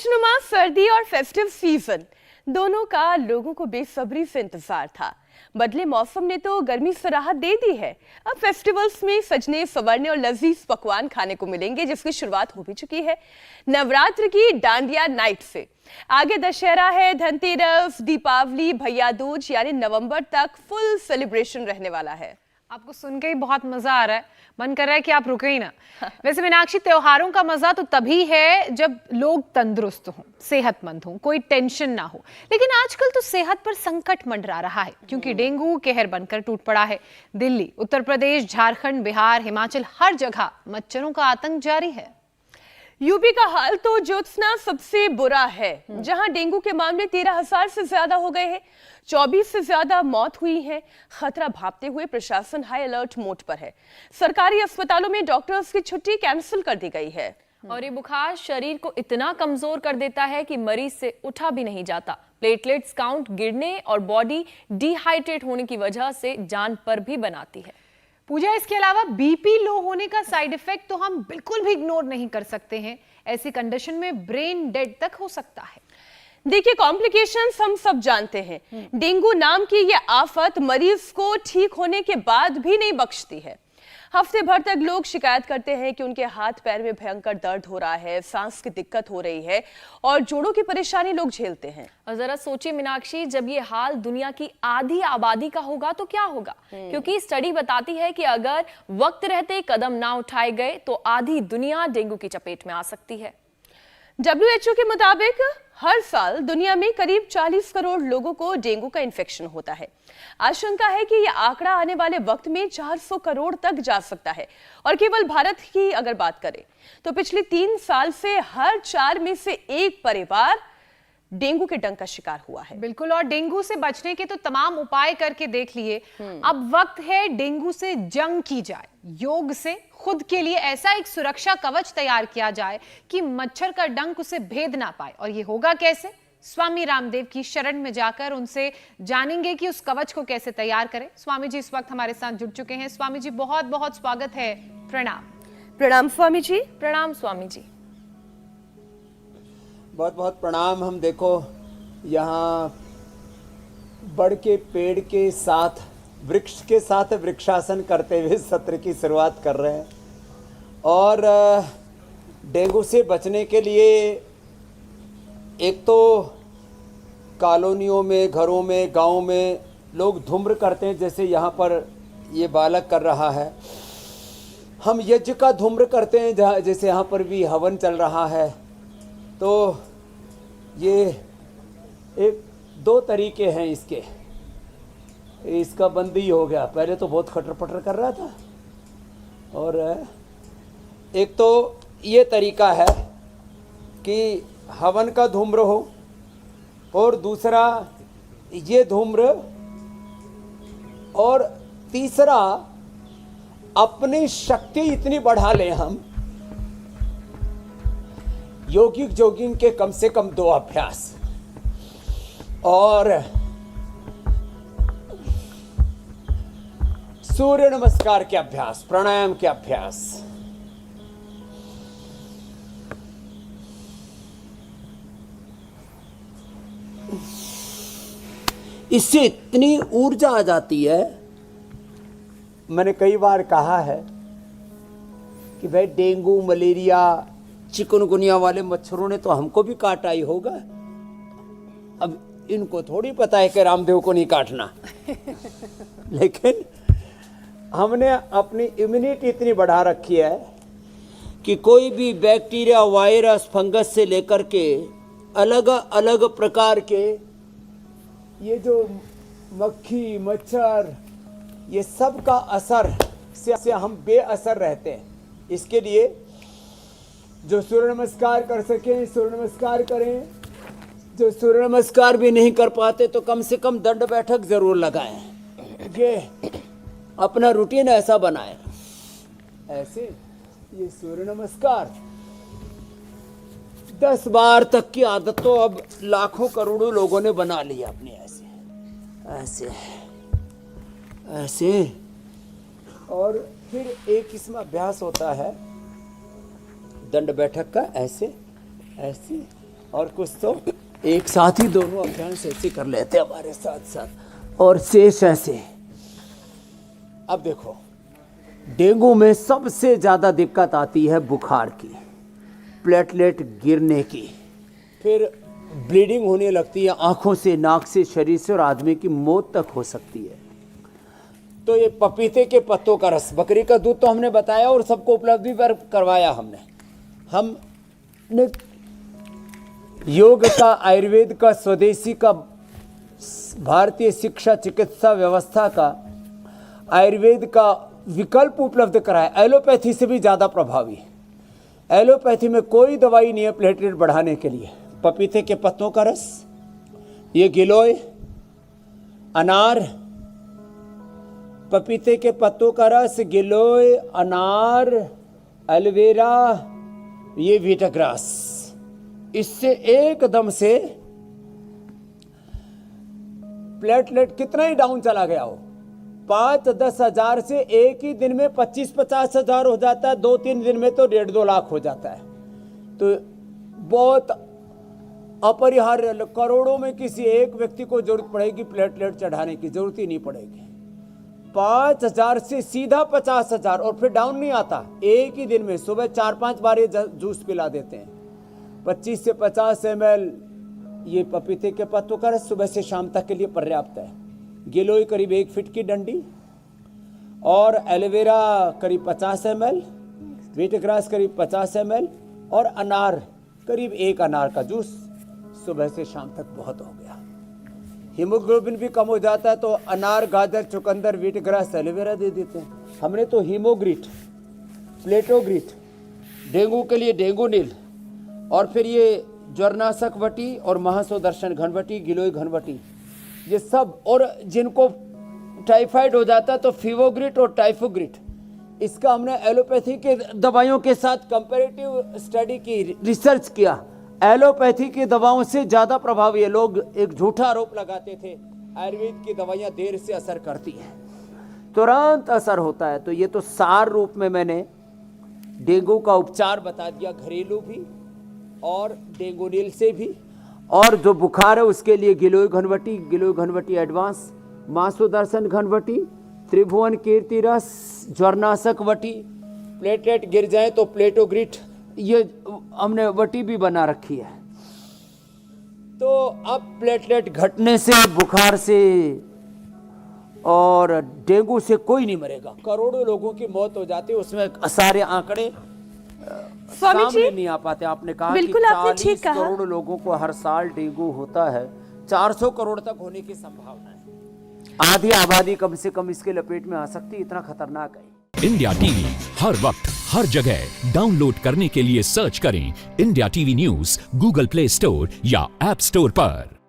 खुशनुमा सर्दी और फेस्टिव सीजन दोनों का लोगों को बेसब्री से इंतजार था। बदले मौसम ने तो गर्मी से राहत दे दी है। अब फेस्टिवल्स में सजने संवरने और लजीज पकवान खाने को मिलेंगे, जिसकी शुरुआत हो भी चुकी है नवरात्र की डांडिया नाइट से। आगे दशहरा है, धनतेरस, दीपावली, भैया दूज, यानी नवंबर तक फुल सेलिब्रेशन रहने वाला है। आपको सुन के ही बहुत मजा आ रहा है, मन कर रहा है कि आप रुके ही ना। वैसे मीनाक्षी, त्योहारों का मजा तो तभी है जब लोग तंदुरुस्त हों, सेहतमंद हों, कोई टेंशन ना हो। लेकिन आजकल तो सेहत पर संकट मंडरा रहा है, क्योंकि डेंगू कहर बनकर टूट पड़ा है। दिल्ली, उत्तर प्रदेश, झारखंड, बिहार, हिमाचल, हर जगह मच्छरों का आतंक जारी है। यूपी का हाल तो ज्योत्सना सबसे बुरा है, जहां डेंगू के मामले 13,000 से ज्यादा हो गए हैं, 24 से ज्यादा मौत हुई है। खतरा भांपते हुए प्रशासन हाई अलर्ट मोड पर है। सरकारी अस्पतालों में डॉक्टर्स की छुट्टी कैंसिल कर दी गई है। और ये बुखार शरीर को इतना कमजोर कर देता है कि मरीज से उठा भी नहीं जाता। प्लेटलेट्स काउंट गिरने और बॉडी डिहाइड्रेट होने की वजह से जान पर भी बनाती है। पूजा, इसके अलावा बीपी लो होने का साइड इफेक्ट तो हम बिल्कुल भी इग्नोर नहीं कर सकते हैं। ऐसी कंडीशन में ब्रेन डेड तक हो सकता है। देखिए, कॉम्प्लिकेशंस हम सब जानते हैं। डेंगू नाम की ये आफत मरीज को ठीक होने के बाद भी नहीं बख्शती है। हफ्ते भर तक लोग शिकायत करते हैं कि उनके हाथ पैर में भयंकर दर्द हो रहा है, सांस की दिक्कत हो रही है और जोड़ों की परेशानी लोग झेलते हैं। और जरा सोचिए मीनाक्षी, जब ये हाल दुनिया की आधी आबादी का होगा तो क्या होगा? क्योंकि स्टडी बताती है कि अगर वक्त रहते कदम ना उठाए गए तो आधी दुनिया डेंगू की चपेट में आ सकती है। WHO के मुताबिक हर साल दुनिया में करीब 40 करोड़ लोगों को डेंगू का इन्फेक्शन होता है। आशंका है कि यह आंकड़ा आने वाले वक्त में 400 करोड़ तक जा सकता है। और केवल भारत की अगर बात करें तो पिछले 3 साल से हर 4 में से 1 परिवार डेंगू के डंक का शिकार हुआ है। बिल्कुल, और डेंगू से बचने के तो तमाम उपाय करके देख लिए। अब वक्त है डेंगू से जंग की जाए। योग से खुद के लिए ऐसा एक सुरक्षा कवच तैयार किया जाए कि मच्छर का डंक उसे भेद ना पाए। और ये होगा कैसे? स्वामी रामदेव की शरण में जाकर उनसे जानेंगे कि उस कवच को कैसे तैयार करें। स्वामी जी इस वक्त हमारे साथ जुड़ चुके हैं। स्वामी जी, बहुत बहुत स्वागत है। प्रणाम। प्रणाम स्वामी जी। प्रणाम स्वामी जी। बहुत बहुत प्रणाम। हम देखो यहाँ बड़ के पेड़ के साथ, वृक्ष के साथ वृक्षासन करते हुए सत्र की शुरुआत कर रहे हैं। और डेंगू से बचने के लिए एक तो कॉलोनियों में, घरों में, गाँव में लोग धूम्र करते हैं, जैसे यहाँ पर ये बालक कर रहा है। हम यज्ञ का धूम्र करते हैं, जैसे यहाँ पर भी हवन चल रहा है। तो ये 1-2 तरीके हैं इसके। इसका बंदी हो गया, पहले तो बहुत खटर पटर कर रहा था। और एक तो ये तरीका है कि हवन का धूम्र हो, और दूसरा ये धूम्र, और तीसरा अपनी शक्ति इतनी बढ़ा लें हम, योगिक जोगिंग के कम से कम 2 अभ्यास, और सूर्य नमस्कार के अभ्यास, प्राणायाम के अभ्यास। इससे इतनी ऊर्जा आ जाती है। मैंने कई बार कहा है कि भाई डेंगू, मलेरिया, चिकनगुनिया वाले मच्छरों ने तो हमको भी काटा ही होगा। अब इनको थोड़ी पता है कि रामदेव को नहीं काटना। लेकिन हमने अपनी इम्यूनिटी इतनी बढ़ा रखी है कि कोई भी बैक्टीरिया, वायरस, फंगस से लेकर के अलग अलग प्रकार के ये जो मक्खी, मच्छर, ये सब का असर से हम बेअसर रहते हैं। इसके लिए जो सूर्य नमस्कार कर सकें सूर्य नमस्कार करें, जो सूर्य नमस्कार भी नहीं कर पाते तो कम से कम दंड बैठक जरूर लगाएं। ये अपना रूटीन ऐसा बनाएं। ऐसे ये सूर्य नमस्कार 10 बार तक की आदत तो अब लाखों करोड़ों लोगों ने बना ली अपनी। ऐसे ऐसे और फिर एक इसमें अभ्यास होता है दंड बैठक का, ऐसे ऐसे और कुछ तो एक साथ ही दोनों अभ्यास ऐसे कर लेते हैं हमारे साथ साथ, और शेष ऐसे। अब देखो, डेंगू में सबसे ज़्यादा दिक्कत आती है बुखार की, प्लेटलेट गिरने की, फिर ब्लीडिंग होने लगती है आँखों से, नाक से, शरीर से, और आदमी की मौत तक हो सकती है। तो ये पपीते के पत्तों का रस, बकरी का दूध तो हमने बताया और सबको उपलब्ध भी करवाया हमने योग का, आयुर्वेद का, स्वदेशी का, भारतीय शिक्षा चिकित्सा व्यवस्था का, आयुर्वेद का विकल्प उपलब्ध कराया, एलोपैथी से भी ज़्यादा प्रभावी। एलोपैथी में कोई दवाई नहीं है प्लेटलेट बढ़ाने के लिए। पपीते के पत्तों का रस, ये गिलोय, अनार, पपीते के पत्तों का रस, गिलोय, अनार, एलोवेरा, ये वीटाग्रास, इससे एकदम से प्लेटलेट कितना ही डाउन चला गया हो, 5-10 हजार से एक ही दिन में 25-50 हजार हो जाता है, 2-3 दिन में तो 1.5-2 लाख हो जाता है। तो बहुत अपरिहार्य, करोड़ों में किसी एक व्यक्ति को जरूरत पड़ेगी प्लेटलेट चढ़ाने की, जरूरत ही नहीं पड़ेगी। 5,000 से सीधा 50,000, और फिर डाउन नहीं आता। एक ही दिन में सुबह 4-5 बार ये जूस पिला देते हैं। 25 से 50 ml ये पपीते के पत्तों का रस सुबह से शाम तक के लिए पर्याप्त है। गिलोय करीब 1 फीट की डंडी, और एलोवेरा करीब 50 ml, वीटग्रास करीब 50 ml, और अनार करीब 1 अनार का जूस सुबह से शाम तक बहुत हो गया। हीमोग्लोबिन भी कम हो जाता है तो अनार, गाजर, चुकंदर, वीटग्रास, एलोवेरा दे देते हैं। हमने तो हीमोग्रिट, प्लेटोग्रिट, डेंगू के लिए डेंगू नील, और फिर ये ज्वरनाशक वटी और महासुदर्शन घनवटी, गिलोय घनवटी, ये सब, और जिनको टाइफाइड हो जाता है तो फीवोग्रिट और टाइफोग्रिट, इसका हमने एलोपैथी के दवाइयों के साथ कंपैरेटिव स्टडी की, रिसर्च किया। एलोपैथी की दवाओं से ज़्यादा प्रभावी है। लोग एक झूठा आरोप लगाते थे आयुर्वेद की दवाइयाँ देर से असर करती हैं, तुरंत असर होता है। तो ये तो सार रूप में मैंने डेंगू का उपचार बता दिया, घरेलू भी और डेंगू नील से भी, और जो बुखार है उसके लिए गिलोय घनवटी, गिलोय घनवटी एडवांस, महासुदर्शन घनवटी, त्रिभुवन कीर्ति रस, ज्वरनाशक वटी, प्लेटलेट गिर जाए तो प्लेटोग्रिट, ये हमने वटी भी बना रखी है। तो अब प्लेटलेट घटने से, बुखार से और डेंगू से कोई नहीं मरेगा। करोड़ों लोगों की मौत हो जाती है, उसमें सारे आंकड़े सामने नहीं आ पाते। आपने कहा बिल्कुल, कि आपने ठीक 40 कहा। करोड़ लोगों को हर साल डेंगू होता है, 400 करोड़ तक होने की संभावना है। आधी आबादी कम से कम इसके लपेट में आ सकती है, इतना खतरनाक है। इंडिया टीवी हर वक्त हर जगह डाउनलोड करने के लिए सर्च करें India TV news Google play store या ऐप स्टोर पर।